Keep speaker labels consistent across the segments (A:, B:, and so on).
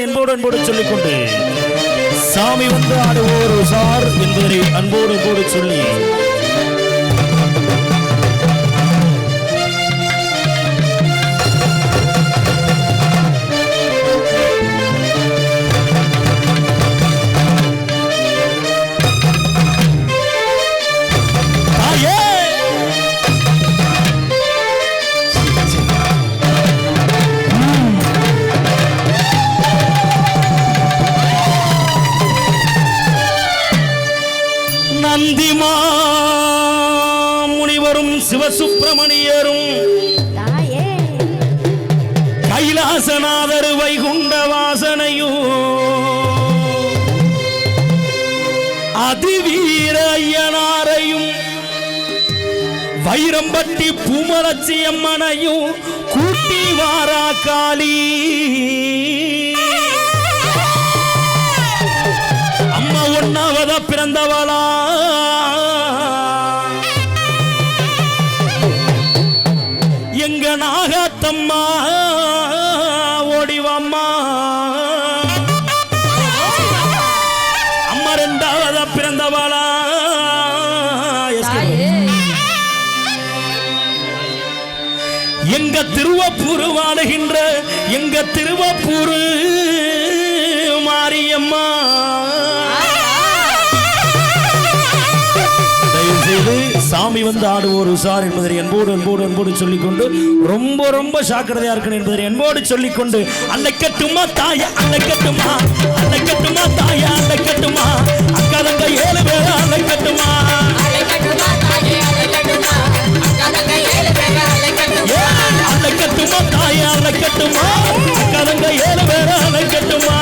A: என்பதை அன்போடு சொல்லிக்கொண்டு சாமி வந்து ஆடுவோர் சார் என்பதை அன்போடு சொல்லி நந்திமா முனிவரும் சிவசுப்பிரமணியரும் கைலாசநாதர் வைகுண்ட வாசனையும் அதிவீர ஐயனாரையும் வைரம்பட்டி பூமலச்சி அம்மனையும் கூட்டி வாரா காளி அம்மா ஒன்னாவத பிறந்தவளா எங்க நாகத்தம்மா ஓடிவம்மா அம்மா ரெண்டாவத பிறந்தவளா எங்க திருவப்பூர் வாழுகின்ற எங்க திருவப்பூர் மாரியம்மா சாமி வந்து ஆடுவோர் உசார் என்பதை அன்போடு சொல்லிக்கொண்டு ரொம்ப சாக்கிரதையா இருக்கணும் என்பதை அன்போடு சொல்லிக்கொண்டு அல்லக்கட்டுமா தாயா அல்லக்கட்டுமா தாயா அல்லக்கட்டுமா அக்கா தங்க 7 பேர் அல்லக்கட்டுமா அல்லக்கட்டுமா தாயா அல்லக்கட்டுமா அக்கா தங்க 7 பேர் அல்லக்கட்டுமா தாயா அல்லக்கட்டுமா அக்கா தங்க 7 பேர் அல்லக்கட்டுமா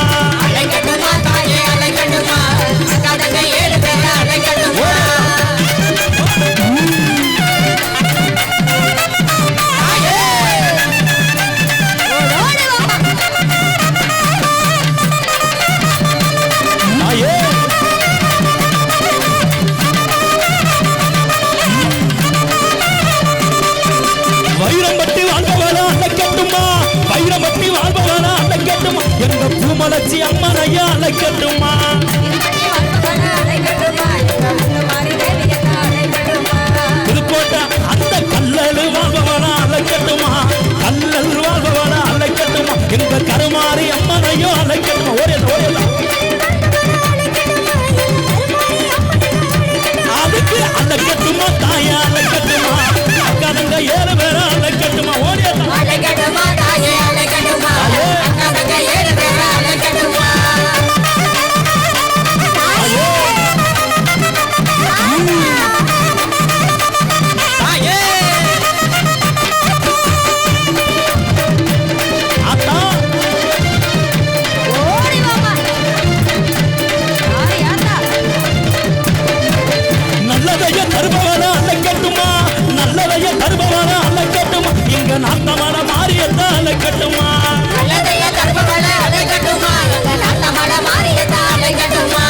A: எங்க பூமலச்சி அம்மனையா அழைக்கட்டுமா புதுக்கோட்டை அந்த கல்லல் வாழ்பவனா அழைக்கட்டுமா கல்லல் வாழ்பவனா அழைக்கட்டுமா எங்க கருமாரி அம்மனையோ அழைக்கட்டுமா ஓரியதான் அதுக்கு அழைக்கட்டுமா தாயா அழைக்கட்டுமா அக்கா தங்க 7 பேரா அழைக்கட்டுமா ஓரியதான் அழைக்கட்டுமா தாயா அழைக்கட்டுமா அக்கா தங்க 7 பேரா அழைக்கட்டுமா நாட்டமான மாரியத்தா அழைக்கட்டுமா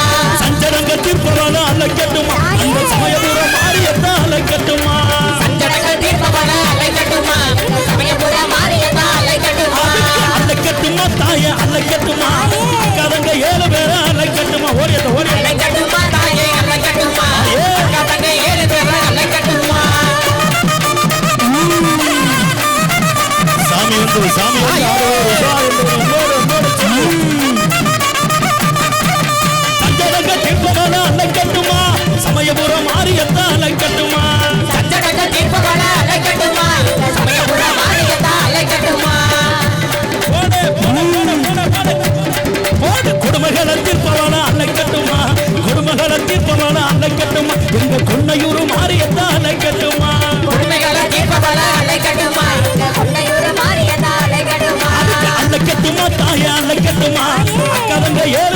A: சஞ்சரங்க தீர்ப்பவன அழைக்கட்டுமா அந்த சமயபுர மாரியத்தா அழைக்கட்டுமா அழைக்கட்டுமா தாய அழைக்கட்டுமா கதங்க 7 பேர அழைக்கட்டுமா ஓடியத அழைக்கட்டுமா தாயே அழைக்கட்டுமா கதங்க 7 பேர அழைக்கட்டுமா சாமி சஞ்சரங்க தீர்ப்பவன அழைக்கட்டுமா சமயபுர மாரியத்தா அழைக்கட்டுமா கொடுமைகளை தீர்ப்பவன அழைக்கட்டுமா எங்க கொன்னையூர் மாரியத்தா அழைக்கட்டுமா அழைக்கட்டுமா தாயா அழைக்கட்டுமா அக்கா தங்க 7